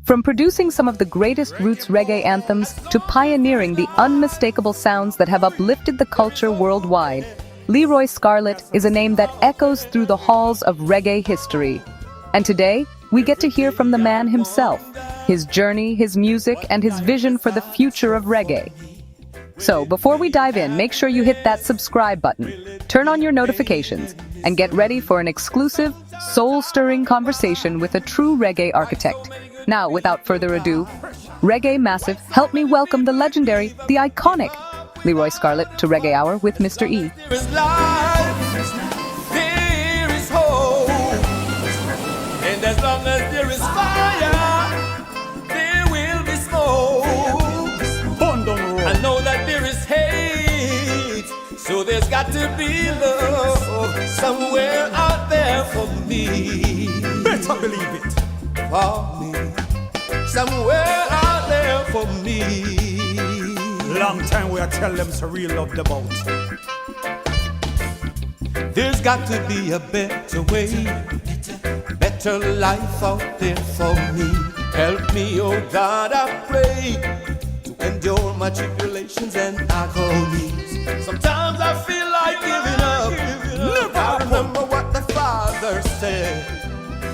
From producing some of the greatest roots reggae anthems to pioneering the unmistakable sounds that have uplifted the culture worldwide, Leroy Scarlett is a name that echoes through the halls of reggae history. And today, we get to hear from the man himself, his journey, his music, and his vision for the future of reggae. So, before we dive in, make sure you hit that subscribe button, turn on your notifications, and get ready for an exclusive, soul-stirring conversation with a true reggae architect. Now, without further ado, Reggae Massive, help me welcome the legendary, the iconic Leroy Scarlett to Reggae Hour with Mr. E. There is life, there is hope, and as long as there is fire, there will be smoke. I know that there is hate, so there's got to be love somewhere out there for me. Better believe it. For me, somewhere out there for me. Long time we are tell them to real love the boat. There's got to be a better way, better life out there for me. Help me, oh God, I pray, to endure my tribulations and agonies. Sometimes I feel like giving up. I remember what the Father said.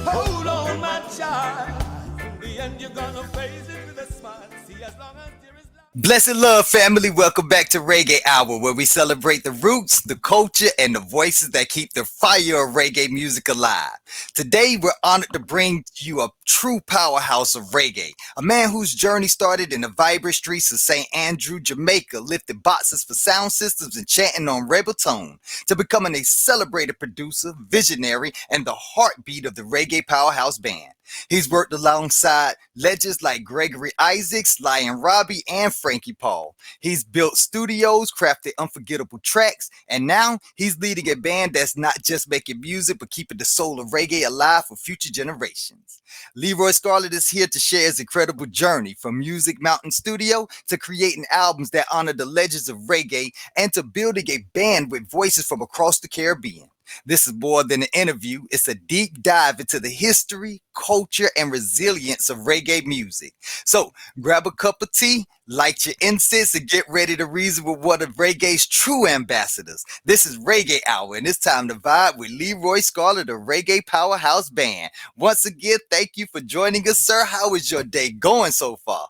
Hold on, my child. In the end, you're gonna face it with a smile. See, as long as there is life. Blessed love, family. Welcome back to Reggae Hour, where we celebrate the roots, the culture, and the voices that keep the fire of reggae music alive. Today, we're honored to bring you a true powerhouse of reggae, a man whose journey started in the vibrant streets of St. Andrew, Jamaica, lifting boxes for sound systems and chanting on rebel tone, to becoming a celebrated producer, visionary, and the heartbeat of the Reggae Powerhouse band. He's worked alongside legends like Gregory Isaacs, Lion Robbie, and Frankie Paul. He's built studios, crafted unforgettable tracks, and now he's leading a band that's not just making music, but keeping the soul of reggae alive for future generations. Leroy Scarlett is here to share his incredible journey from Music Mountain Studio to creating albums that honor the legends of reggae and to building a band with voices from across the Caribbean. This is more than an interview. It's a deep dive into the history, culture, and resilience of reggae music. So grab a cup of tea, light your incense, and get ready to reason with one of reggae's true ambassadors. This is Reggae Hour, and it's time to vibe with Leroy Scarlett of Reggae Powerhouse Band. Once again, thank you for joining us, sir. How is your day going so far?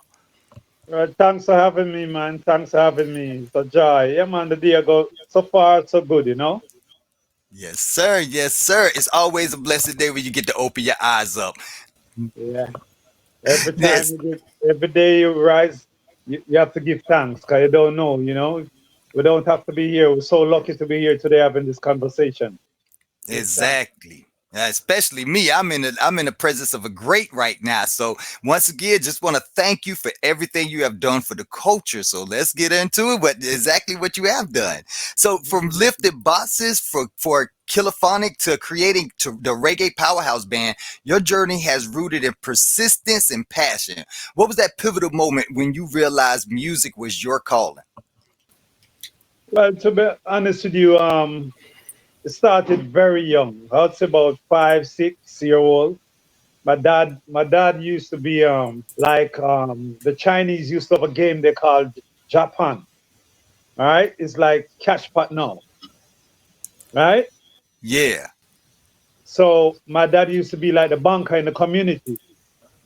Thanks for having me, man. Thanks for having me. It's a joy. Yeah, man, the day go so far, so good, you know? Yes, sir. Yes, sir. It's always a blessed day when you get to open your eyes up. Yeah. Every time Yes. every day you rise, you have to give thanks because you don't know, you know? We don't have to be here. We're so lucky to be here today having this conversation. Exactly. Especially me. I'm in the presence of a great right now. So once again, just want to thank you for everything you have done for the culture. So let's get into it. Exactly what you have done. So from lifted boxes for Kilophonic to creating to the Reggae Powerhouse Band, your journey has rooted in persistence and passion. What was that pivotal moment when you realized music was your calling? Well, to be honest with you, it started very young. I would say about 5, 6-year-old. My dad used to be the Chinese used to have a game they called Japan. All right, it's like cash pot now. Right? Yeah. So my dad used to be like the banker in the community.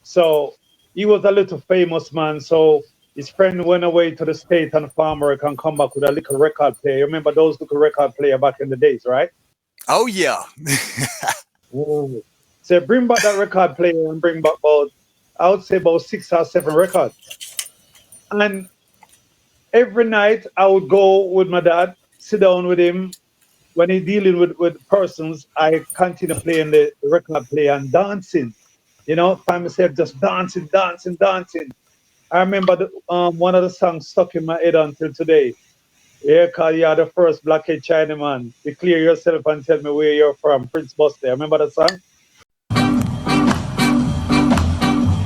So he was a little famous man. So his friend went away to the state and farm work and come back with a little record player. Remember those little record player back in the days, right? Oh yeah. Whoa. So bring back that record player and bring back I would say about 6 or 7 records. And every night I would go with my dad, sit down with him. When he's dealing with persons, I continue playing the record player and dancing. You know, find myself just dancing. I remember one of the songs stuck in my head until today. Yeah, cause you are the first black-head Chinaman. Declare yourself and tell me where you're from. Prince Buster. Remember that song?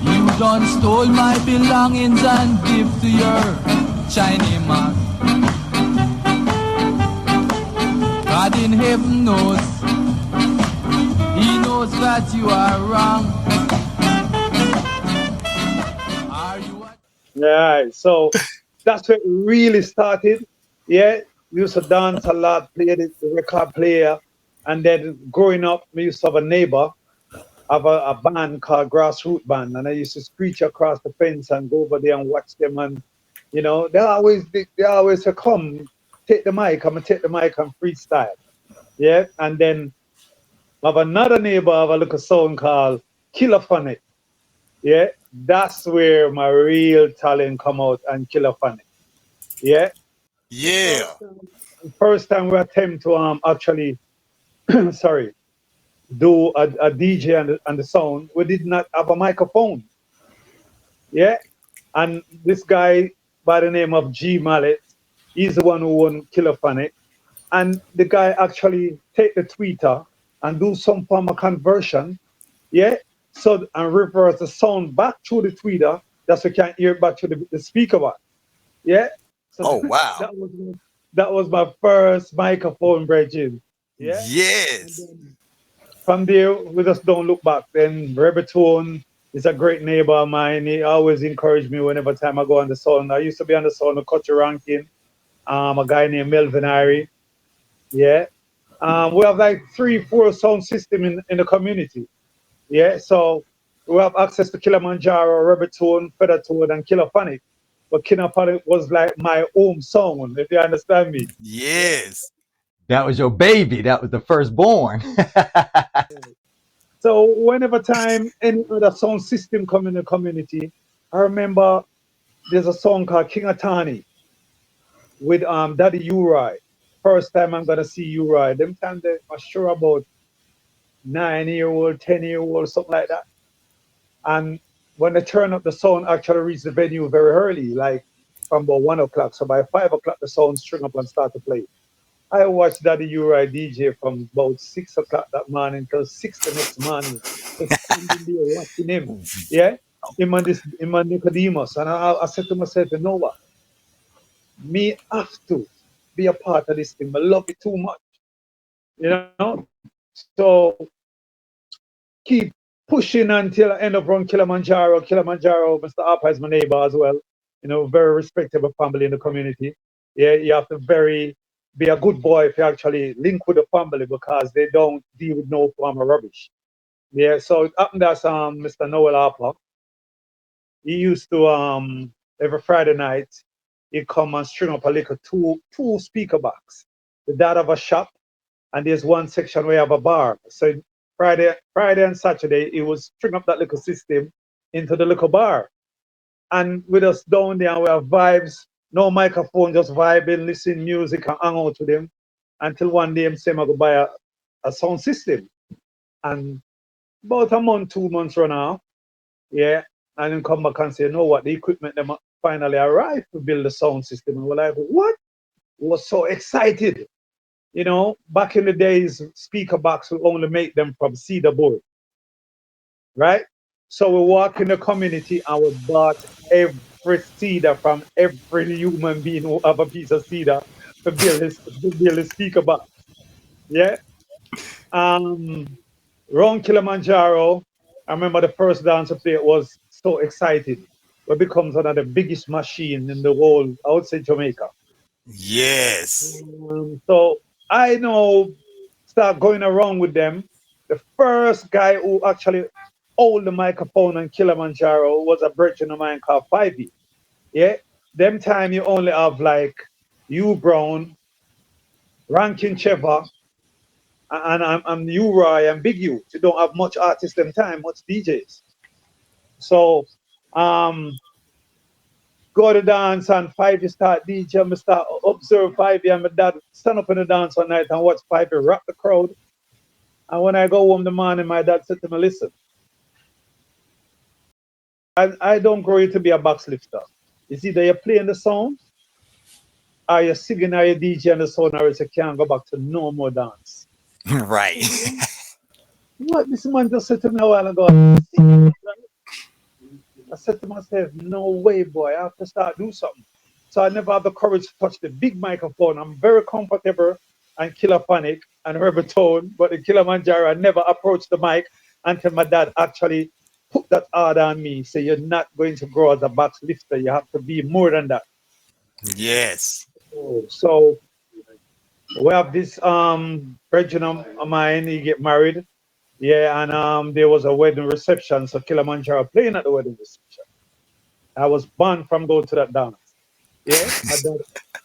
You done stole my belongings and give to your Chinese man. God in heaven knows, He knows that you are wrong. Yeah, so that's where it really started. Yeah, we used to dance a lot, play the record player, and then growing up, we used to have a neighbor, have a band called Grassroot Band, and I used to screech across the fence and go over there and watch them, and they always say, "Come, take the mic, come and take the mic and freestyle." Yeah, and then I have another neighbor, have a little song called Killer Funny. Yeah, that's where my real talent come out and Killer Funny. Yeah. The Yeah. first time we attempt to actually sorry, do a DJ and the sound, we did not have a microphone. Yeah. And this guy by the name of G Mallet, he's the one who won Killer Funny. And the guy actually take the tweeter and do some form of conversion. Yeah. So and reverse the sound back through the tweeter. That's we can hear it back to the speaker box. Yeah. So Oh wow. that was my first microphone bridging. Yeah. And Yes. then from there, we just don't look back. Then Rebetone is a great neighbor of mine. He always encouraged me whenever time I go on the sound. I used to be on the sound of Culture Ranking. A guy named Melvin Irie. Yeah. We have like 3, 4 sound system in the community. Yeah. So we have access to Kilimanjaro, Rebetone, Feathertone, and Killer Panic. But Killer Panic was like my home song, if you understand me. Yeah. Yes. That was your baby. That was the firstborn. So whenever time any other sound system come in the community, I remember there's a song called King Atani with Daddy Uri. First time I'm gonna see Uri. Them time they are sure about 9-year-old, 10-year-old, something like that. And when they turn up, the sound actually reached the venue very early, like from about 1 o'clock. So by 5 o'clock, the sound string up and start to play. I watched Daddy Uri DJ from about 6 o'clock that morning till 6 the next morning. Just standing there watching him. Yeah? Him and Nicodemus. And I said to myself, you know what? Me have to be a part of this thing. I love it too much. You know? So keep pushing until I end up on Kilimanjaro. Kilimanjaro, Mr. Harper is my neighbor as well. Very respectable family in the community. Yeah, you have to be a good boy if you actually link with the family because they don't deal with no form of rubbish. Yeah, so it happened as Mr. Noel Harper. He used to every Friday night he'd come and string up a little two speaker box. The dad have a shop and there's one section where you have a bar. So Friday and Saturday he would string up that little system into the little bar. And with us down there, we have vibes, no microphone, just vibing, listening music and hang out with them until one day I'm saying I go buy a sound system. And about a month, 2 months run out, yeah, and then come back and say, you know what, the equipment them finally arrived to build the sound system. And we're like, what? We was so excited. Back in the days, speaker box would only make them from cedar board, right? So we walk in the community and we bought every cedar from every human being who have a piece of cedar to build his speaker box. Yeah. Um, Round Kilimanjaro, I remember the first dance I played was so excited. It becomes one of the biggest machine in the whole, I would say Jamaica. Yes. So I start going around with them. The first guy who actually hold the microphone on Kilimanjaro was a brethren of mine called Fivey. Yeah. Them time you only have like Hugh Brown, Rankin Cheva, and Uri and Big U. You don't have much artists them time, much DJs. So go to dance and Fivey start DJ, I start observe Fivey and my dad stand up in the dance one night and watch Fivey rock the crowd. And when I go home the morning, my dad said to me, listen, I don't grow you to be a box lifter. It's either you're playing the song, or you're singing, or you're DJ on the song, or else you can't go back to no more dance. Right. What this man just said to me a while ago. I said to myself, no way, boy, I have to start do something. So I never have the courage to touch the big microphone. I'm very comfortable and Killer Panic and Rebetone, but the Kilimanjaro, I never approached the mic until my dad actually put that order on me. Say you're not going to grow as a box lifter. You have to be more than that. Yes. So we have this virgin of mine, he get married. Yeah, and there was a wedding reception, so Kilimanjaro playing at the wedding reception. I was banned from going to that dance. Yeah,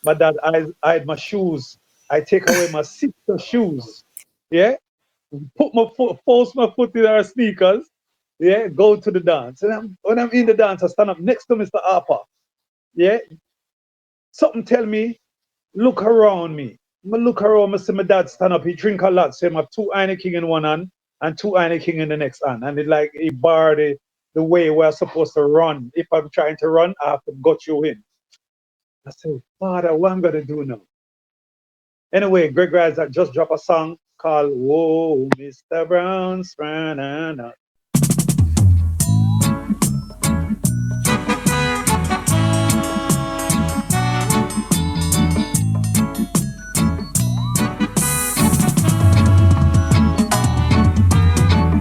my dad I had my shoes. I take away my sister's shoes. Yeah, put my foot, force my foot in her sneakers. Yeah, go to the dance. And when I'm in the dance, I stand up next to Mr. Harper. Yeah, something tell me, look around me. I look around, I see my dad stand up. He drink a lot, so he have two Heineken in one hand and two Heineken in the next hand. And it like he bar the way we're supposed to run. If I'm trying to run, I have to gut you in. I said, Father, what I'm gonna do now? Anyway, Greg Rice just dropped a song called Whoa, Mr. Brown's Banana.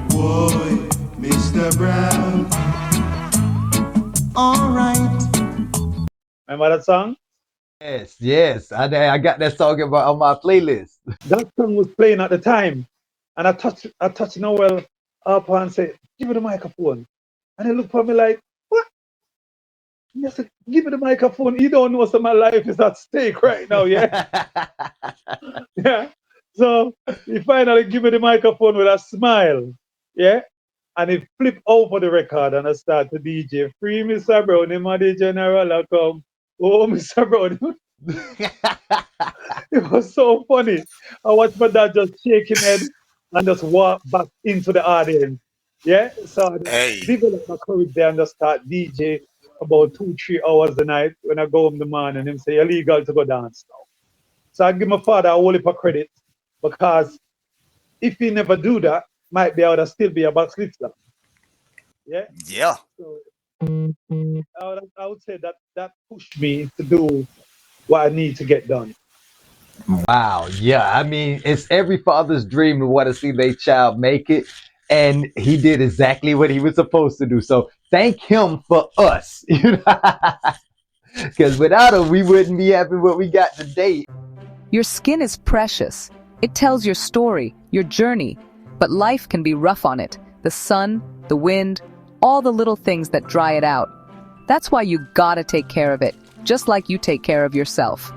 Boy, Mr. Brown. All right. Remember that song? Yes. I got that song on my playlist. That song was playing at the time. And I touched Noel up and said, give me the microphone. And he looked at me like, what? And I said, give me the microphone. You don't know some of my life is at stake right now, yeah? Yeah. So he finally give me the microphone with a smile. Yeah. And he flipped over the record and I start to DJ. Free Mr. Brown, him and the general I come. Oh, Mr. Brown. It was so funny. I watched my dad just shake his head and just walk back into the audience. Yeah. So I Hey. developed my courage there and just start DJ about 2-3 hours a night. When I go home in the morning, him say illegal to go dance now. So I give my father a whole heap of credit because if he never do that, might be able to still be a box lifter. Yeah. Yeah. So I would say that pushed me to do what I need to get done. Wow. Yeah. I mean, it's every father's dream to want to see their child make it. And he did exactly what he was supposed to do. So thank him for us. Because without him, we wouldn't be having what we got today. Your skin is precious. It tells your story, your journey. But life can be rough on it. The sun, the wind, all the little things that dry it out. That's why you gotta take care of it, just like you take care of yourself.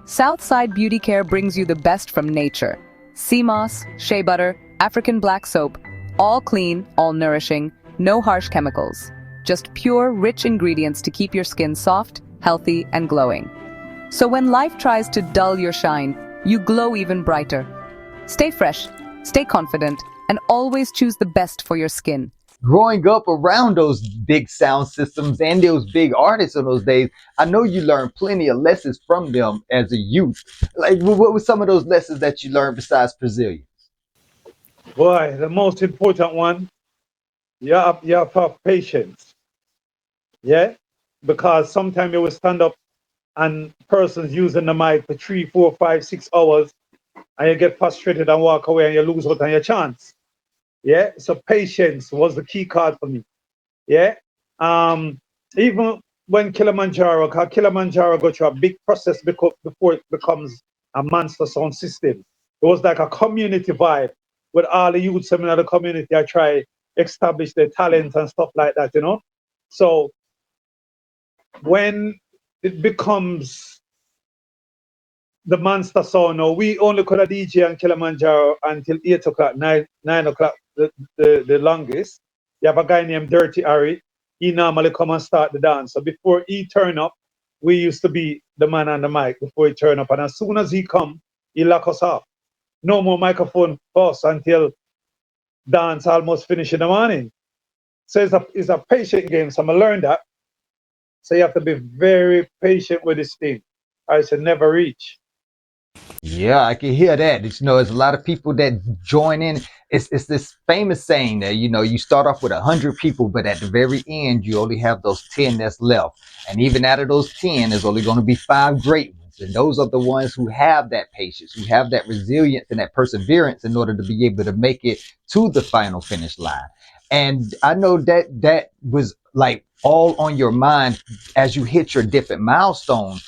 Southside Beauty Care brings you the best from nature. Sea moss, shea butter, African black soap, all clean, all nourishing, no harsh chemicals. Just pure, rich ingredients to keep your skin soft, healthy, and glowing. So when life tries to dull your shine, you glow even brighter. Stay fresh, stay confident, and always choose the best for your skin. Growing up around those big sound systems and those big artists in those days, I know you learned plenty of lessons from them as a youth. Like, what were some of those lessons that you learned besides Brazilian? Boy, the most important one, you have to have patience. Yeah? Because sometimes you will stand up and persons using the mic for 3, 4, 5, 6 hours and you get frustrated and walk away and you lose out on your chance. Yeah, so patience was the key card for me. Yeah, even when Kilimanjaro go through a big process before it becomes a monster sound system. It was like a community vibe with all the youths in the community. I try establish their talent and stuff like that, you know. So when it becomes the monster sound, now we only could have DJ on Kilimanjaro until 8 o'clock, 9 o'clock. The longest. You have a guy named Dirty Harry. He normally come and start the dance. So before he turn up, we used to be the man on the mic before he turn up. And as soon as he come, he lock us off. No more microphone for us until dance almost finish in the morning. So it's a patient game. So I learned that. So you have to be very patient with this thing. I should never reach. Yeah, I can hear that. You know, there's a lot of people that join in. It's this famous saying that, you know, you start off with 100 people, but at the very end, you only have those 10 that's left. And even out of those 10, there's only going to be 5 great ones. And those are the ones who have that patience, who have that resilience and that perseverance in order to be able to make it to the final finish line. And I know that that was like all on your mind as you hit your different milestones,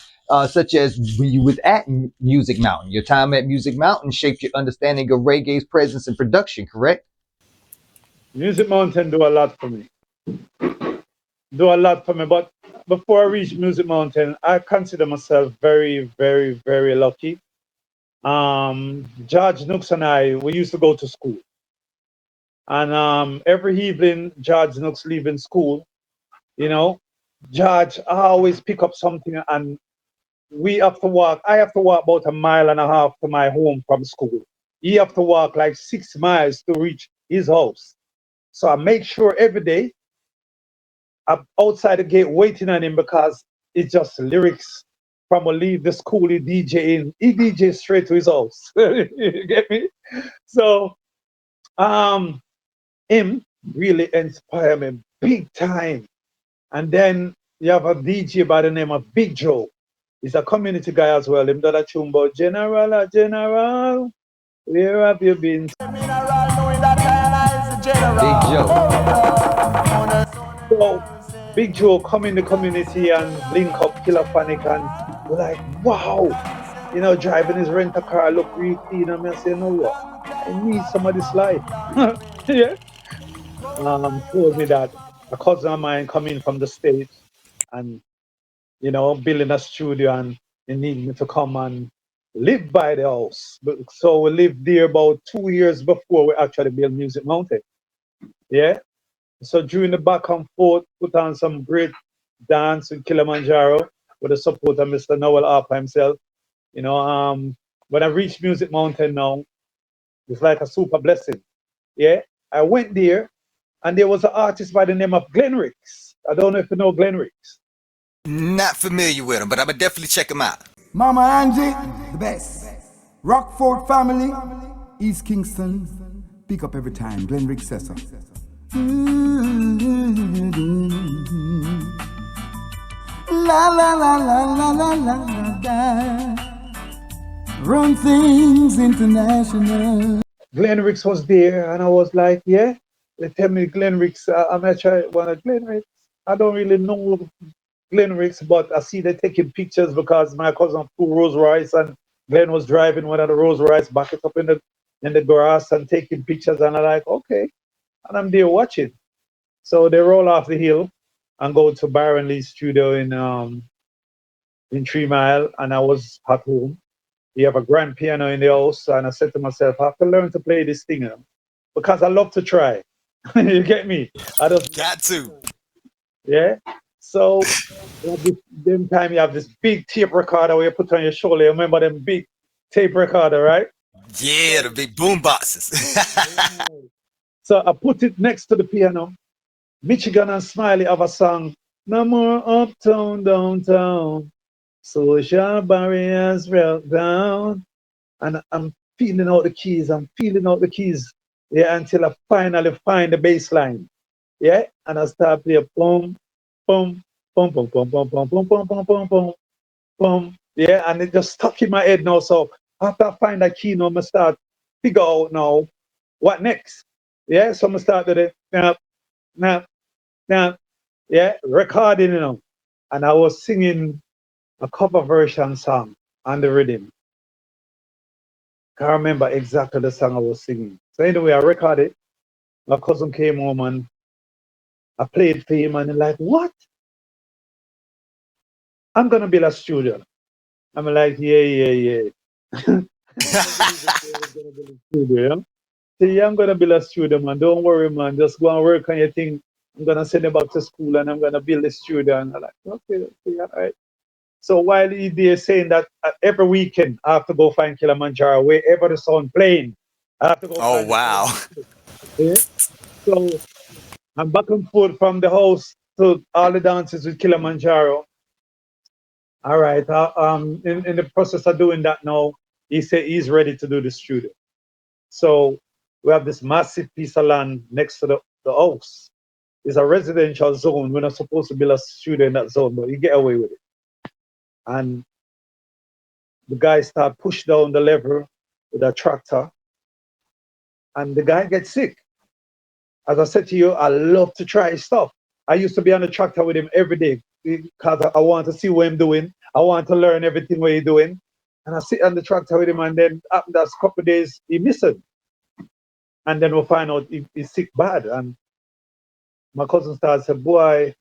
such as when you was at Music Mountain. Your time at Music Mountain shaped your understanding of reggae's presence in production, correct? Music Mountain do a lot for me. Do a lot for me. But before I reach Music Mountain, I consider myself very, very, very lucky. George Nooks and I, we used to go to school. And every evening, George Nooks leaving school, you know, George always pick up something and we have to walk. I have to walk about a mile and a half to my home from school. He have to walk like 6 miles to reach his house. So I make sure every day I'm outside the gate waiting on him because it's just lyrics from a leave the school, he DJ in. He DJ straight to his house. You get me? So um him really inspired me big time. And then you have a DJ by the name of Big Joe. He's a community guy as well. Him done a tune about General, General, where have you been? Big Joe. So Big Joe come in the community and link up Killer Panic and we're like, wow, driving his rental car look real clean. And I say, you know what? I need some of this life. Yeah. Told me that a cousin of mine coming from the States and building a studio and they need me to come and live by the house. So we lived there about 2 years before we actually built Music Mountain. Yeah. So during the back and forth, put on some great dance in Kilimanjaro with the support of Mr. Noel Harper himself. When I reached Music Mountain now, it's like a super blessing. Yeah. I went there and there was an artist by the name of Glenrix. I don't know if you know Glenrix. Not familiar with him, but I'm gonna definitely check him out. Mama Angie, the best. Rockford family, East Kingston, pick up every time. Glenrick says so. La la la la la la la la. Run things international. Glenrix was there, and I was like, yeah. They tell me Glenrix. I'm actually one of Glenrix. I don't really know Glenrix, but I see they taking pictures because my cousin flew Rolls Royce, and Glenn was driving one of the Rolls Royce, back it up in the grass and taking pictures, and I'm like, okay, and I'm there watching. So they roll off the hill and go to Byron Lee's studio in 3 Mile, and I was at home. We have a grand piano in the house, and I said to myself, I have to learn to play this thing because I love to try. You get me? I just Got to. yeah. So them time you have this big tape recorder where you put on your shoulder. You remember them big tape recorder, right? Yeah, the big boom boxes. So I put it next to the piano. Michigan and Smiley have a song, No More Uptown, Downtown. Social barriers broke down. And I'm feeling out the keys. I'm feeling out the keys. Yeah, until I finally find the bass line. Yeah. And I start playing boom, boom, boom, boom, boom, boom, boom, boom, boom, boom, boom, boom, boom. Yeah, and it just stuck in my head now. So after I find that key now, I'm start figure out now what next. Yeah, so I'm start with it. Now, now, yeah, recording, and I was singing a cover version song on the rhythm. Can't remember exactly the song I was singing. So anyway, I recorded. My cousin came home and I played for him, and he's like, "What? I'm gonna build a studio." I'm like, "Yeah, yeah, yeah." Studio. So yeah, I'm gonna build a studio, man. Don't worry, man. Just go and work on your thing. I'm gonna send you back to school and I'm gonna build a studio. And I'm like, okay, all right. So while he there saying that every weekend I have to go find Kilimanjaro, wherever the sun playing, I have to go Oh find the wow. Kilimanjaro. Yeah? So I'm back and forth from the house to all the dances with Kilimanjaro. All right. In the process of doing that now, he said he's ready to do the studio. So we have this massive piece of land next to the house. It's a residential zone. We're not supposed to build a studio in that zone, but you get away with it. And the guy start push down the lever with a tractor, and the guy gets sick. As I said to you, I love to try stuff. I used to be on the tractor with him every day because I want to see what I'm doing. I want to learn everything what he's doing. And I sit on the tractor with him, and then after that couple of days, he missing. And then we'll find out he's sick bad. And my cousin started said, boy,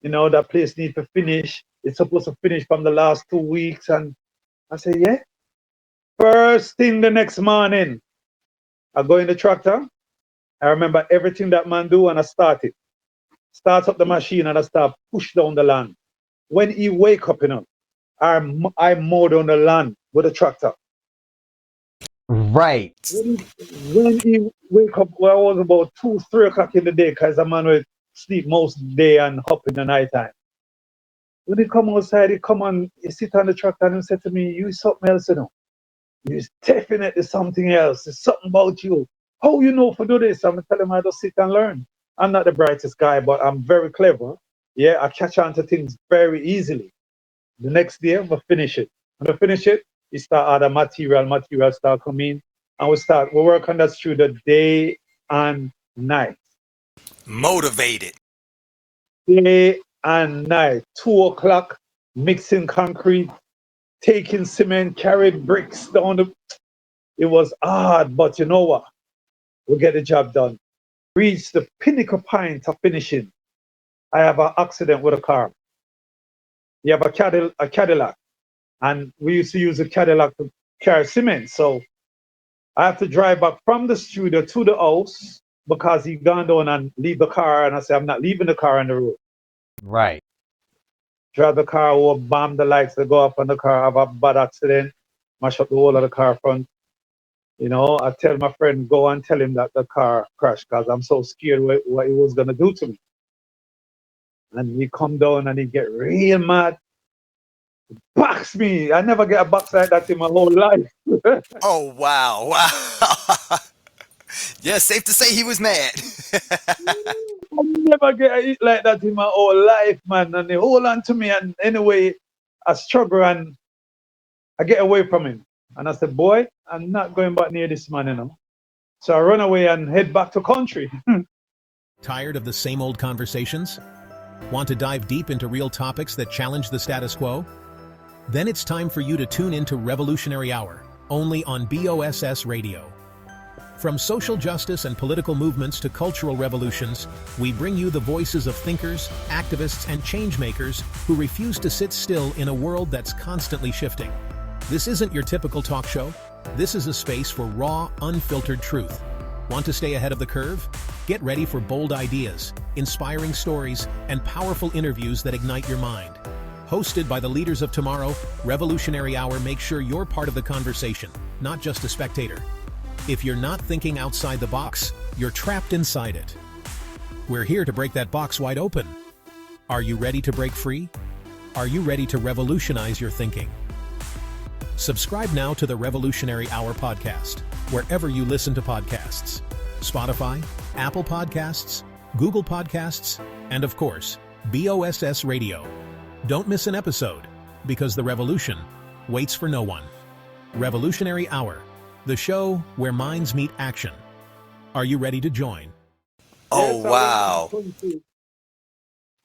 you know, that place needs to finish. It's supposed to finish from the last 2 weeks. And I said, yeah. First thing the next morning, I go in the tractor. I remember everything that man do, and I start it. Start up the machine, and I start push down the land. When he wake up, you know, I mow down the land with the tractor. Right. When he wake up, well, I was about 2, 3 o'clock in the day, because the man would sleep most of the day and up in the night time. When he come outside, he come on, he sit on the tractor and he said to me, you something else, you know. You definitely something else. It's something about you. How you know for do this? I'm telling him I just sit and learn. I'm not the brightest guy, but I'm very clever. Yeah, I catch on to things very easily. The next day, I finish it. When I finish it, we start other material start coming, and we work on that studio day and night. Motivated. Day and night. 2 o'clock, mixing concrete, taking cement, carried bricks down the. It was hard, but you know what? We get the job done. Reach the pinnacle point of finishing. I have an accident with a car. You have a Cadillac, and we used to use a Cadillac to carry cement. So I have to drive back from the studio to the house because he gone down and leave the car. And I said, I'm not leaving the car on the road. Right. Drive the car over, bomb the lights that go off on the car, have a bad accident, mash up the whole of the car front. You know, I tell my friend, go and tell him that the car crashed because I'm so scared what he was going to do to me. And he come down and he get real mad. Box me. I never get a box like that in my whole life. Oh, wow. Wow. Yeah, safe to say he was mad. I never get a hit like that in my whole life, man. And they hold on to me. And anyway, I struggle and I get away from him. And I said, boy, I'm not going back near this man, you know. So I run away and head back to country. Tired of the same old conversations? Want to dive deep into real topics that challenge the status quo? Then it's time for you to tune into Revolutionary Hour, only on B.O.S.S Radio. From social justice and political movements to cultural revolutions, we bring you the voices of thinkers, activists, and changemakers who refuse to sit still in a world that's constantly shifting. This isn't your typical talk show. This is a space for raw, unfiltered truth. Want to stay ahead of the curve? Get ready for bold ideas, inspiring stories, and powerful interviews that ignite your mind. Hosted by the leaders of tomorrow, Revolutionary Hour makes sure you're part of the conversation, not just a spectator. If you're not thinking outside the box, you're trapped inside it. We're here to break that box wide open. Are you ready to break free? Are you ready to revolutionize your thinking? Subscribe now to the Revolutionary Hour Podcast, wherever you listen to podcasts. Spotify, Apple Podcasts, Google Podcasts, and of course, B.O.S.S Radio. Don't miss an episode, because the revolution waits for no one. Revolutionary Hour, the show where minds meet action. Are you ready to join? Oh, Yes, wow.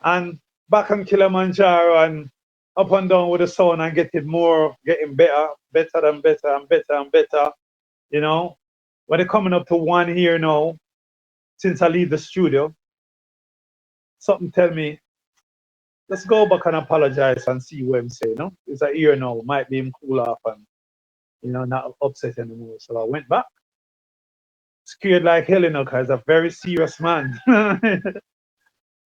And back on Kilimanjaro and up and down with the sun and getting better and better. You know, when they're coming up to 1 year now, since I leave the studio, something tell me, let's go back and apologize and see what I'm saying. No, it's a year now, might be him cool off and, you know, not upset anymore. So I went back, scared like hell, you know, because a very serious man.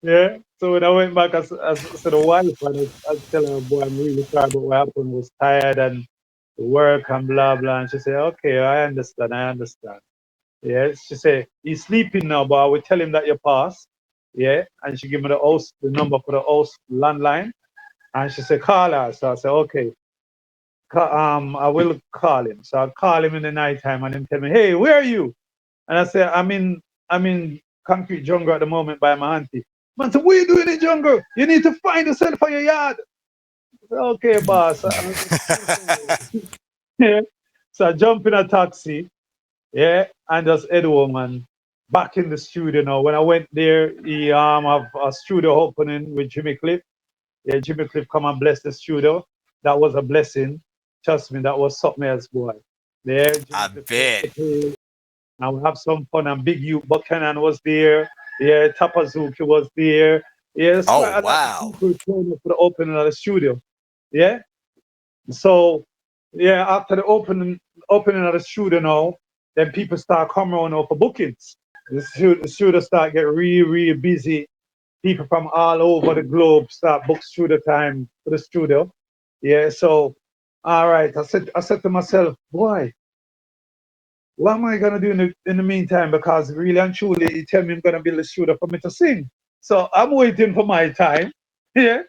Yeah. So when I went back as to the wife, and I was telling her, boy, I'm really sorry about what happened. I was tired and the work and blah blah. And she said, okay, I understand. Yeah. She said, he's sleeping now, but I will tell him that you passed. Yeah. And she gave me the number for the house landline. And she said, call her. So I said, okay. I will call him. So I call him in the nighttime and him tell me, hey, where are you? And I said, I'm in concrete jungle at the moment by my auntie. Man said, what are you doing in jungle? You need to find yourself for your yard. I said, okay, boss. Yeah. So I jump in a taxi, yeah, and just head home. And back in the studio now. When I went there, he have a studio opening with Jimmy Cliff. Yeah, Jimmy Cliff come and bless the studio. That was a blessing. Trust me, that was something else, boy. There, Jimmy I Cliff bet. and we have some fun. And Big U Buchanan was there. Yeah, Tapazuki was there. Yeah, it's quite Oh a lot of wow. people showing up for the opening of the studio. Yeah. So yeah, after the opening of the studio now, then people start coming on for bookings. The studio start get really busy. People from all over the globe start book studio time for the studio. Yeah, so all right. I said to myself, boy, what am I gonna do in the meantime? Because really and truly, he tell me I'm gonna build a studio for me to sing. So I'm waiting for my time. Yeah,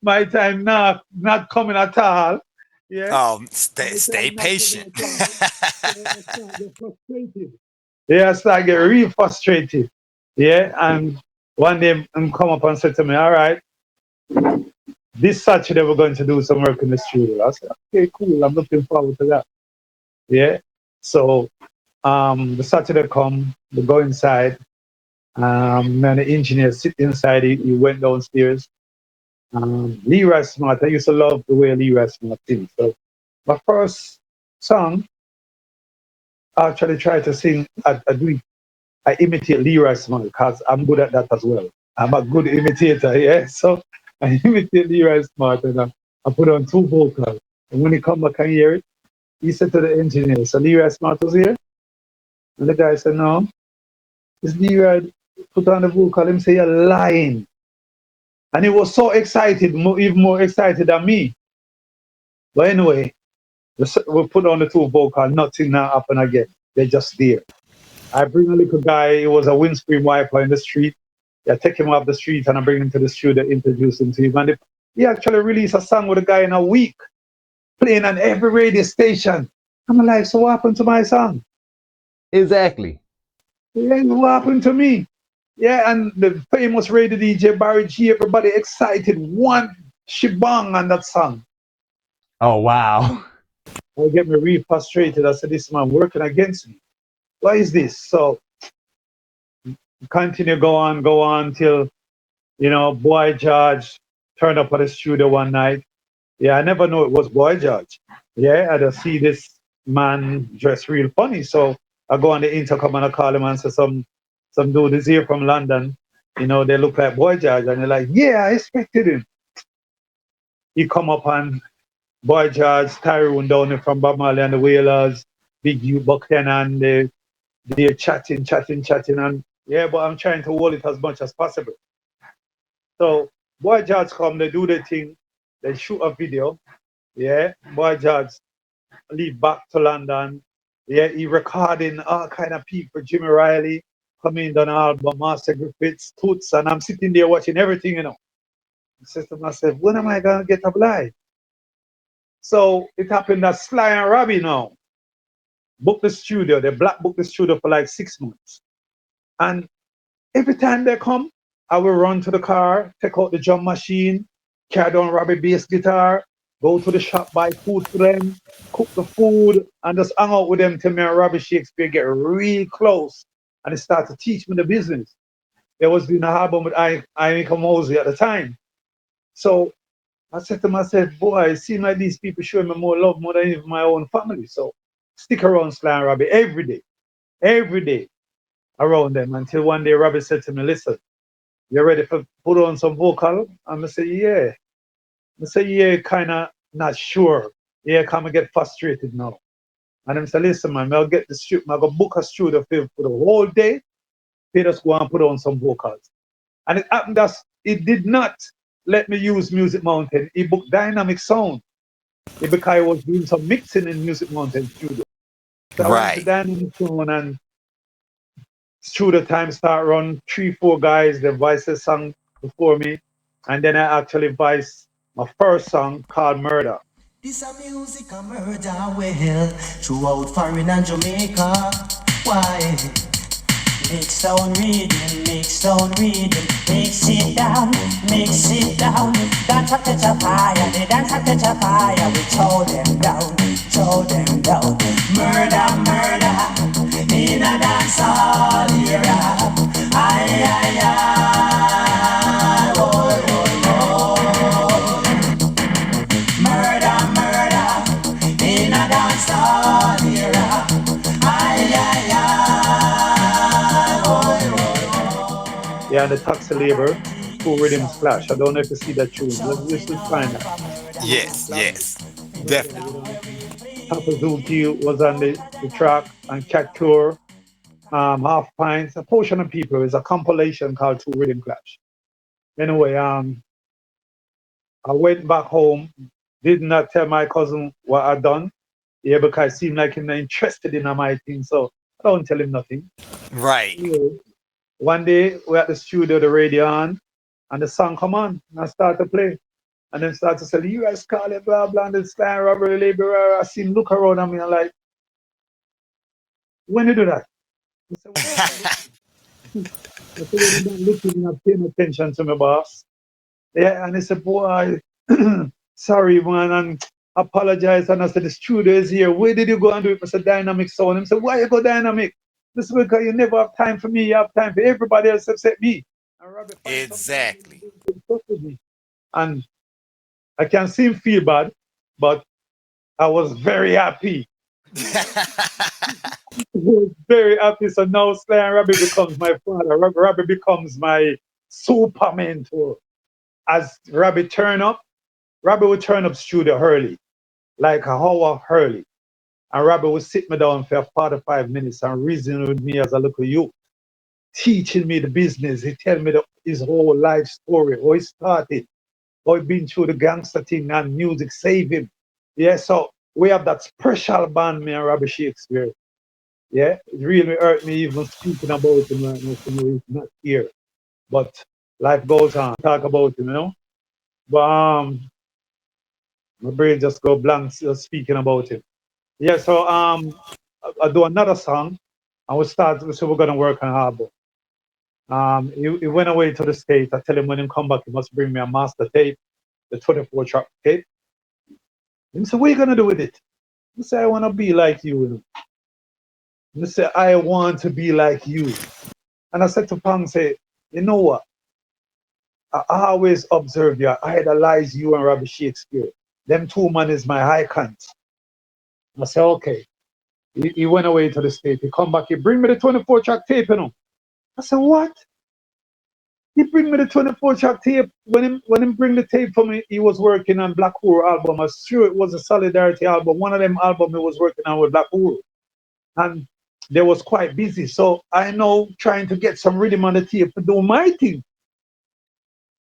my time not coming at all. Yeah, my Stay time not coming patient. at all. So I start get frustrated. Yeah, I start get real frustrated. Yeah, and one day I'm come up and said to me, all right, this Saturday we're going to do some work in the studio. I said, okay, cool. I'm looking forward to that. Yeah. So the Saturday come, we go inside. And the engineer sit inside. He went downstairs. Leroy Smart. I used to love the way Leroy Smart sings. So my first song, I actually try to sing. I imitate Leroy Smart because I'm good at that as well. I'm a good imitator. Yeah. So I imitate Leroy Smart and I put on two vocals. And when he come back and hear it, he said to the engineer, "So Leroy Smart was here?" And the guy said, "No, it's Leroy put on the vocal." Him say, "You're lying." And he was so excited, even more excited than me. But anyway, we put on the two vocal, nothing now happen again. They're just there. I bring a little guy, he was a windscreen wiper in the street. I take him off the street and I bring him to the studio, introduce him to him. And he actually released a song with a guy in a week, playing on every radio station. I'm like, so what happened to my song? Exactly. Yeah, what happened to me? Yeah, and the famous radio DJ Barry G, everybody excited, one shebang on that song. Oh wow. I get me really frustrated. I said, this man working against me. Why is this? So continue, go on till, Boy George turned up at the studio one night. Yeah, I never knew it was Boy George. Yeah, I just see this man dressed real funny. So I go on the intercom and I call him and say, some dude is here from London. They look like Boy George. And they're like, yeah, I expected him. He come up and Boy George, Tyrone down there from Bob Marley and the Wailers, Big U Buchanan, they're chatting. And yeah, but I'm trying to hold it as much as possible. So Boy George come, they do their thing, they shoot a video. Yeah, Boy George leave back to London. Yeah, he recording all kind of people, Jimmy Riley, coming on album, Master Griffiths, Toots, and I'm sitting there watching everything. I said to myself, when am I gonna get up live? So it happened that Sly and Robbie now booked the studio. They black booked the studio for like 6 months. And every time they come, I will run to the car, take out the drum machine, carry down Robbie bass guitar, go to the shop, buy food for them, cook the food, and just hang out with them till me and Robbie Shakespeare get real close. And they start to teach me the business. They was doing an album with I Mosey at the time. So I said to myself, boy, it seems like these people show me more love more than even my own family. So stick around Sly and Robbie every day around them until one day Robbie said to me, listen, you ready for put on some vocal? And I say, yeah. I say, yeah, kind of not sure. Yeah, come and get frustrated now. And I say, listen, man, I'll get the studio, I'll go book a studio for the whole day. They just go and put on some vocals. And it happened that it did not let me use Music Mountain. He booked Dynamic Sound. Because I was doing some mixing in Music Mountain studio. So I went to Dynamic Sound and studio time start run 3-4 guys, they voice a song before me. And then I actually voiced my first song called Murder. This a music a murder well throughout foreign and Jamaica. Why? Mix down reading, mix it down. Dance a catch a fire, they dance a catch a fire. We throw them down. Murder, in a dance hall era. Aye, aye, aye, oh, oh, oh. Murder, murder, in a dance hall era. Aye, aye, aye, oh, oh, oh. Yeah, and the Taxi Labor, Two Rhythms Clash. I don't know if you see that tune. Let's find that. Yes, yes, definitely. Papazuki was on the track, and Cat Tour, Half Pints, a portion of people. It's a compilation called Two Rhythm Clash. Anyway, I went back home, did not tell my cousin what I done. Yeah, because it seemed like he's not interested in my thing, so I don't tell him nothing. Right. Yeah. One day we're at the studio, the radio on, and the song come on, and I start to play. And then start to say, Leroy Scarlett, blah, blah, and this guy, Robert Labor. I see him look around at me and like, when you do that? I said, well, I said, you're not looking and paying attention to me, boss. Yeah, and he said, boy, sorry, man, and apologize. And I said, the studio is here. Where did you go and do it? I said, Dynamic Sound. He said, why you go Dynamic? This is because you never have time for me. You have time for everybody else except me. And Robert Exactly. And I can see him feel bad, but I was very happy. Very happy. So now Sly and Robbie becomes my father. Robbie becomes my super mentor. As Robbie turn up, Robbie would turn up studio early, like an hour early. And Robbie would sit me down for 45 minutes and reason with me as a little youth, teaching me the business. He tell me his whole life story, how he started, how he been through the gangster thing and music saved him. Yeah, so we have that special band, me and Robbie Shakespeare. Yeah, it really hurt me even speaking about him right now, so he's not here. But life goes on. Talk about him, you know. But my brain just go blank just speaking about him. Yeah, so I do another song, and so we're gonna work on an album. He went away to the States. I tell him when he come back, he must bring me a master tape, the 24 track tape. He said, what are you gonna do with it? He said, I wanna be like you. He said, I want to be like you. And I said to Pang, say, you know what? I always observe you. I idolize you and Robbie Shakespeare. Them two man is my icons. I said, okay. He went away to the States. He come back, he bring me the 24 track tape, you know. I said, what? He bring me the 24 track tape. When him bring the tape for me, he was working on Black Huru album. I'm sure it was a Solidarity album. One of them albums he was working on with Black Huru. And they was quite busy. So I know trying to get some rhythm on the tape to do my thing.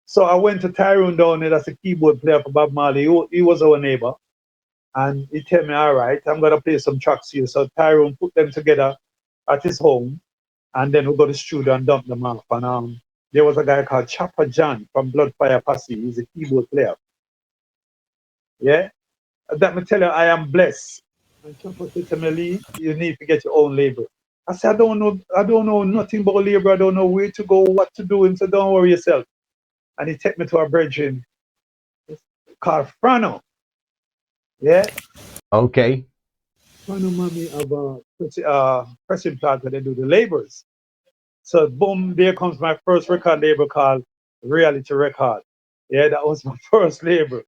So I went to Tyrone down there, that's a keyboard player for Bob Marley. He was our neighbor. And he tell me, all right, I'm going to play some tracks here. So Tyrone put them together at his home. And then we go to the studio and dump them off. And there was a guy called Chopper John from Bloodfire Posse. He's a keyboard player. Yeah? That me tell you, I am blessed. And Chopper said to me, Lee, you need to get your own label. I said, I don't know nothing about label. I don't know where to go, what to do. And so don't worry yourself. And he took me to a brethren called Frano. Yeah? Okay. Frano mommy have a pressing plant where they do the labels. So boom, there comes my first record label called Reality Record. Yeah, that was my first label.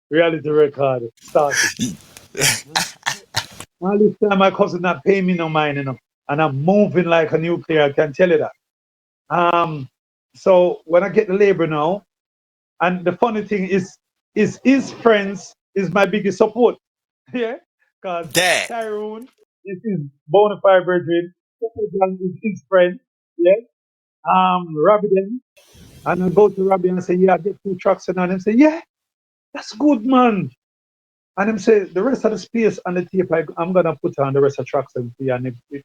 Reality Record started. All this time my cousin not paying me no mind, you know. And I'm moving like a nuclear, I can tell you that. So when I get the label now, and the funny thing is his friends is my biggest support. Yeah, because Tyrone is his bona fide brethren. Is his friend. Yeah. Robbie then. And I go to Robbie and say, yeah, I get 2 tracks and him say, yeah, that's good, man. And him say, the rest of the space on the tape, I'm gonna put on the rest of tracks and it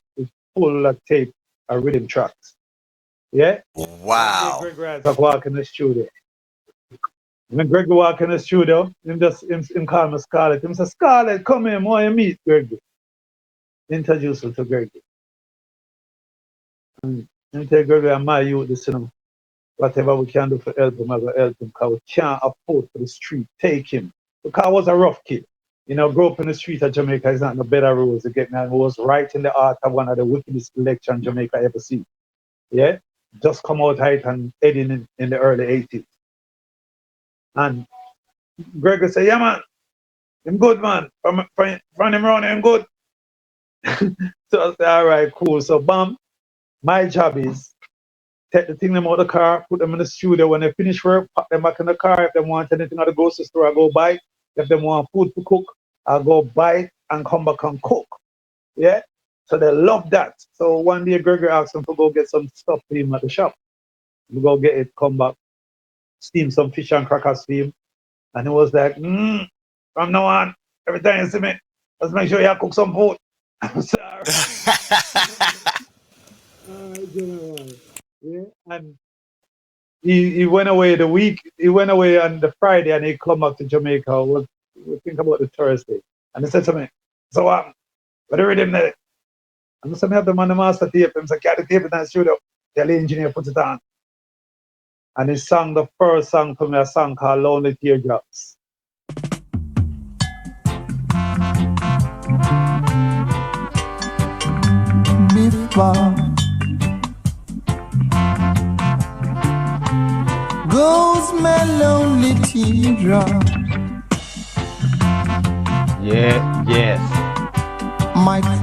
full of tape or rhythm tracks. Yeah. Wow. Greg Rice walk in the studio. When Greg walk in the studio, him call me Scarlett. Him say, Scarlett, come here, want you meet Greg. Introduce him to Greg. And tell Greg I'm my youth, this, you know. Whatever we can do for help him, I will help him, because we can't afford for the street. Take him. Because I was a rough kid. Grow up in the street of Jamaica is not no better rules to get me. And was right in the heart of one of the wickedest elections Jamaica ever seen. Yeah? Just come out height and heading in the early 80s. And Gregor said, yeah, man, I'm good, man. From him around, I'm good. So I said, all right, cool. So, bam, my job is take the thing them out of the car, put them in the studio. When they finish work, pack them back in the car. If they want anything at the grocery store, I go buy it. If they want food to cook, I go buy it and come back and cook. Yeah? So they love that. So one day Gregory asked them to go get some stuff for him at the shop. We go get it, come back, steam some fish and crackers for him. And he was like, from now on, every time you see me, let's make sure you cook some food. I'm sorry. Yeah. And he went away he went away on the Friday and he come back to Jamaica. We'll think about the Thursday. And he said to me, so what do you read him there? And I said, I have them on the master tape. He said, get the tape in the studio. Tell the engineer put it on. And he sang the first song for me, a song called Lonely Teardrops. Before goes my lonely teardrop. Yeah, yes.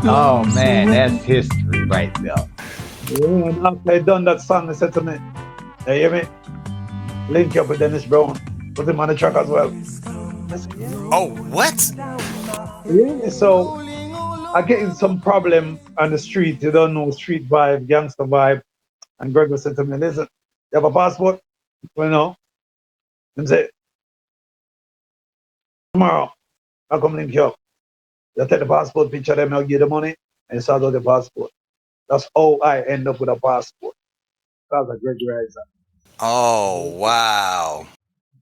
Oh man, that's history right there. Yeah, and after I done that song, he said to me, hey, hear me? Link you up with Dennis Brown. Put him on the track as well. Oh, what? Yeah, so I get in some problem on the street. You don't know, street vibe, gangster vibe. And Gregor said to me, listen, you have a passport? Well, no. And say, tomorrow, I'll come link you up. You take the passport picture, then I'll give you the money, and start out the passport. That's how I end up with a passport. That's a great riser. Oh, wow.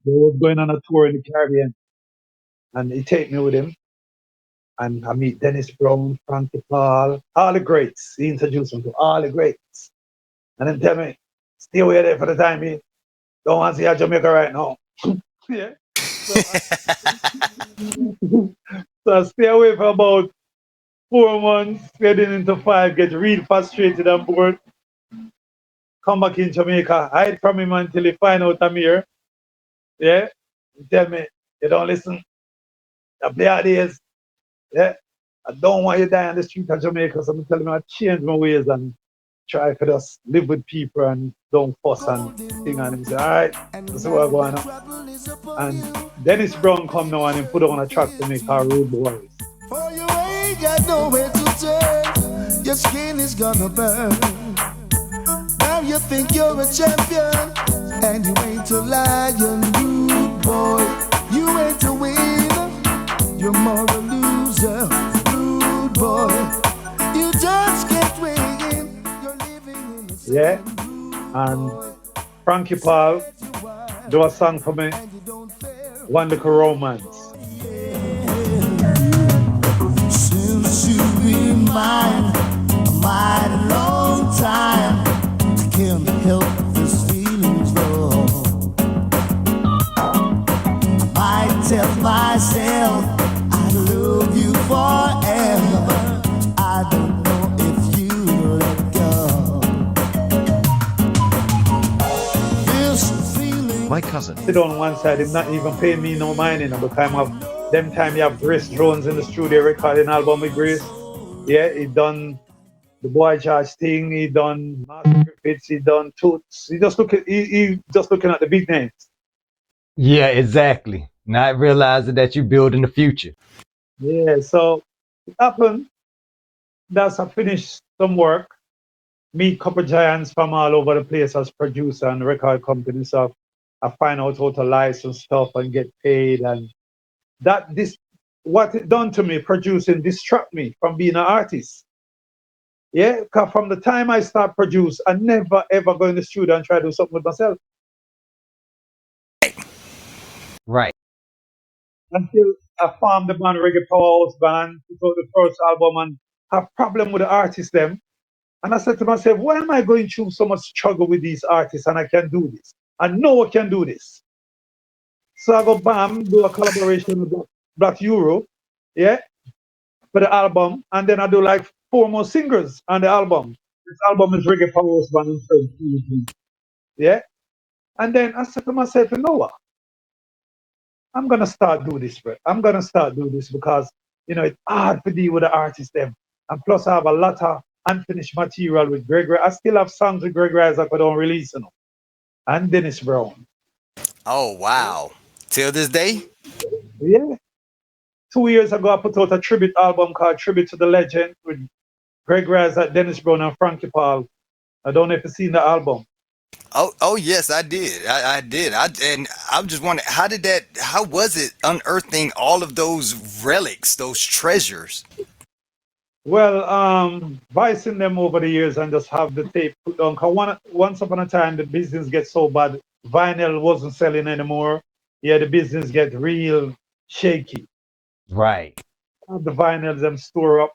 They was going on a tour in the Caribbean, and he take me with him. And I meet Dennis Brown, Frankie Paul, all the greats. He introduced me to all the greats. And then tell me, stay away there for the time being. Don't want to see Jamaica right now. Yeah. So I stay away for about 4 months, getting into 5, get real frustrated and bored. Come back in Jamaica, hide from him until he find out I'm here. Yeah. He tell me, you don't listen. The play days. Yeah. I don't want you to die on the street of Jamaica, so I'm telling him I change my ways and try to just live with people and don't fuss and thing. And him say, all right, this is what I'm going on. And Dennis Brown come now and he put on a track to me called Rude Boys. For you ain't got nowhere to turn, your skin is gonna burn. Now you think you're a champion, and you ain't a lion, rude boy. You ain't a winner, you're more a loser, rude boy. You just can't win, you're living in the same. Yeah, and Frankie Paul do a song for me, One Little Romance. Since you've been mine a mighty long time, I can't help this feeling flow. I might tell myself I love you forever. I don't know if you let go. This feeling. My cousin. Sit on one side, him not even paying me no mind in the time of them time you have Grace Jones in the studio recording album with Grace. Yeah, he done the Boy George thing, he done Master Griffiths, he done Toots. He just looking at the big names. Yeah, exactly. Not realizing that you're building the future. Yeah, so it happened. That's I finished some work. Meet couple giants from all over the place as producer and record company. So I find out how to license stuff and get paid, and what it done to me producing distract me from being an artist. Yeah, because from the time I start produce, I never ever go in the studio and try to do something with myself. Right. Until I formed the band Reggae Powerhouse band, put out the first album and have problem with the artists them. And I said to myself, why am I going through so much struggle with these artists and I can do this? I know I can do this. So I go bam, do a collaboration with Black Euro. yeah, for the album, and then I do like 4 more singers on the album. This album is Reggae Powerhouse Band in French. Yeah. And then I said to myself, you know what? I'm gonna start do this, bro. I'm gonna start do this because it's hard to deal with the artists them. And plus I have a lot of unfinished material with Gregory. I still have songs with Gregory Isaac I don't release, and Dennis Brown. Oh wow. Till this day? Yeah. 2 years ago I put out a tribute album called Tribute to the Legend with Gregory Isaac, Dennis Brown, and Frankie Paul. I don't know if you've seen the album. Oh yes, I did. I did. And I'm just wondering, how was it unearthing all of those relics, those treasures? Well, vicing them over the years and just have the tape put on. Cause once upon a time, the business gets so bad, vinyl wasn't selling anymore. Yeah, the business get real shaky. Right. Have the vinyls them store up,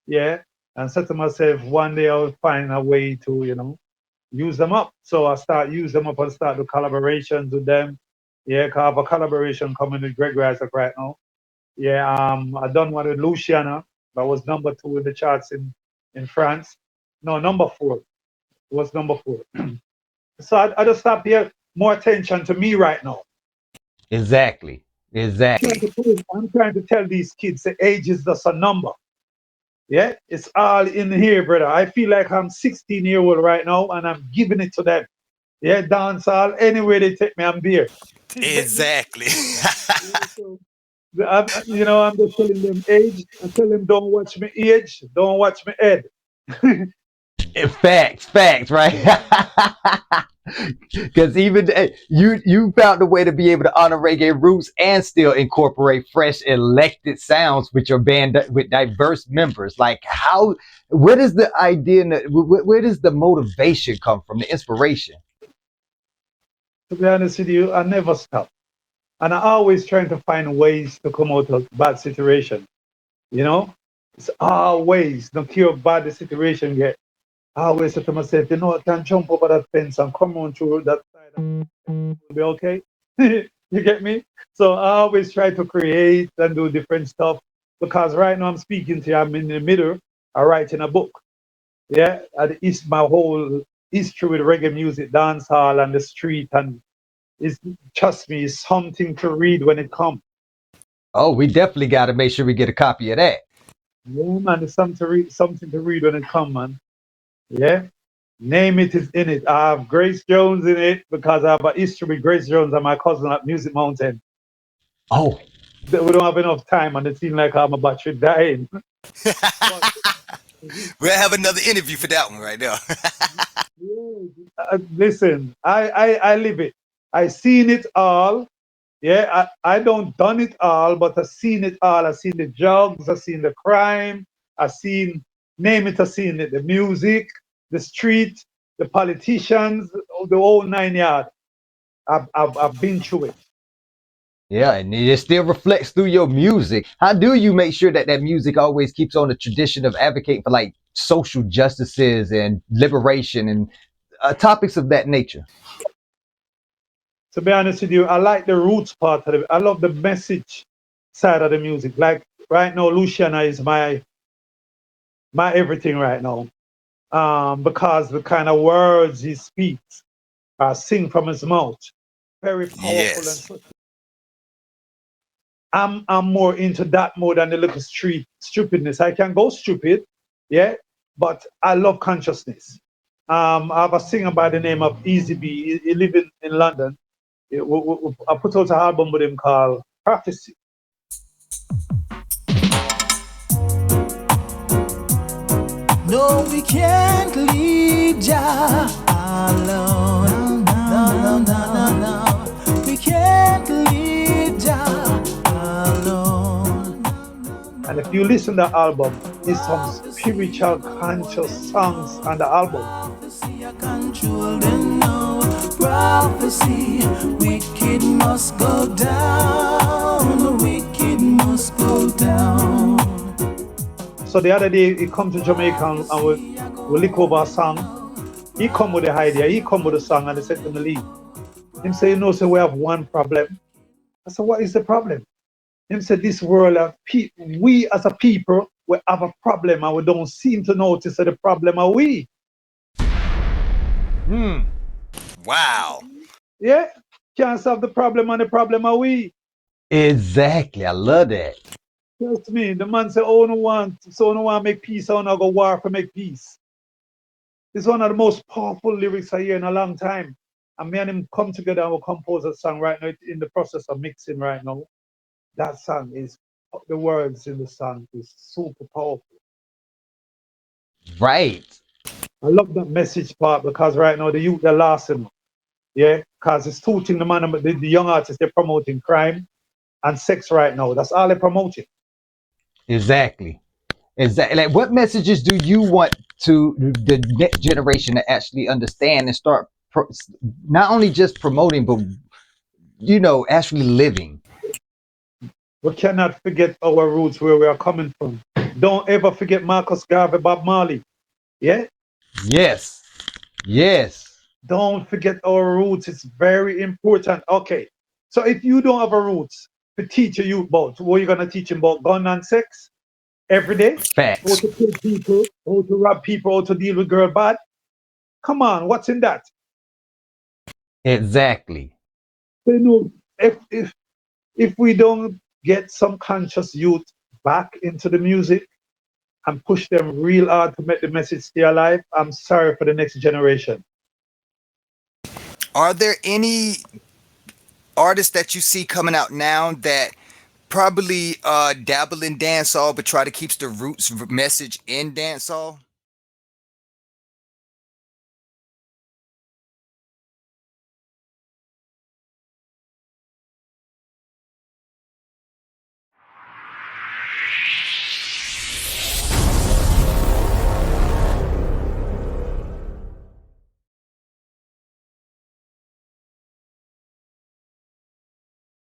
yeah, and said to myself, one day I'll find a way to, use them up. So I start use them up and start the collaborations with them. Yeah, 'cause I have a collaboration coming with Greg Isaac right now. Yeah, I done one with Luciana. That was number 2 in the charts in France. No, number 4. It was number 4. So I just start paying more attention to me right now. Exactly. Exactly. I'm trying to tell these kids the age is just a number. Yeah, it's all in here, brother. I feel like I'm 16-year-old right now and I'm giving it to them. Yeah, dance all anywhere they take me, I'm there. Exactly. I'm just telling them age. I tell them don't watch me age, don't watch me head. Facts, right? Because even you found a way to be able to honor reggae roots and still incorporate fresh elected sounds with your band with diverse members. Like where does the idea, where does the motivation come from, the inspiration? To be honest with you, I never stop. And I always trying to find ways to come out of bad situation. It's always, no care how bad the situation get. I always say to myself, I can jump over that fence and come on through that side and it'll be okay. You get me? So I always try to create and do different stuff because right now I'm speaking to you, I'm in the middle of writing a book. Yeah, and it's my whole history with reggae music, dancehall and the street, and trust me, it's something to read when it comes. Oh, we definitely got to make sure we get a copy of that. Yeah, man, it's something to read when it comes, man. Yeah. Name It is in it. I have Grace Jones in it because I have a history with Grace Jones and my cousin at Music Mountain. Oh. We don't have enough time and it seems like I'm about to dying. We'll have another interview for that one right now. Listen, I live it. I seen it all. Yeah, I don't done it all, but I seen it all. I seen the drugs, I seen the crime, I seen, name it, I seen it, the music, the street, the politicians, the whole 9 yards. I've been through it. Yeah, and it still reflects through your music. How do you make sure that music always keeps on the tradition of advocating for like social justices and liberation and topics of that nature? To be honest with you, I like the roots part of it. I love the message side of the music. Like right now, Luciana is my everything right now. Because the kind of words he speaks, sing from his mouth, very powerful. Yes. And I'm more into that more than the little street stupidness. I can go stupid, yeah, but I love consciousness. I have a singer by the name of Easy B. He lives in London. I put out an album with him called Prophecy. No, we can't leave Jah alone. No. We can't leave Jah alone. And if you listen to the album, there's some spiritual, conscious songs on the album. Prophecy, wicked must go down. Wicked must go down. So the other day, he come to Jamaica and we lick over a song. He come with the idea, he come with the song, and he said to me, Lee, him say, so we have one problem. I said, what is the problem? Him said this world of we as a people we have a problem and we don't seem to notice that the problem are we. Wow. Yeah, can't solve the problem and the problem are we. Exactly. I love that. Trust me, the man say, oh no want, so no want make peace, I no go war for make peace. It's one of the most powerful lyrics I hear in a long time. And me and him come together and we'll compose a song right now. It's in the process of mixing right now. That song is, the words in the song is super powerful. Right. I love that message part because right now the youth, they're lost him. Yeah, because it's two things the young artists, they're promoting crime and sex right now. That's all they're promoting. Exactly. Exactly. Like, what messages do you want to the next generation to actually understand and start not only just promoting, but actually living? We cannot forget our roots where we are coming from. Don't ever forget Marcus Garvey, Bob Marley. Yeah? Yes. Yes. Don't forget our roots. It's very important. Okay. So if you don't have a roots to teach a youth about, what are you going to teach them about? Gun and sex? Every day? How Facts. to kill people? How to rob people? How to deal with girl bad? Come on, what's in that? Exactly. So, if we don't get some conscious youth back into the music and push them real hard to make the message stay alive, I'm sorry for the next generation. Are there any artists that you see coming out now that probably dabble in dancehall but try to keep the roots message in dancehall?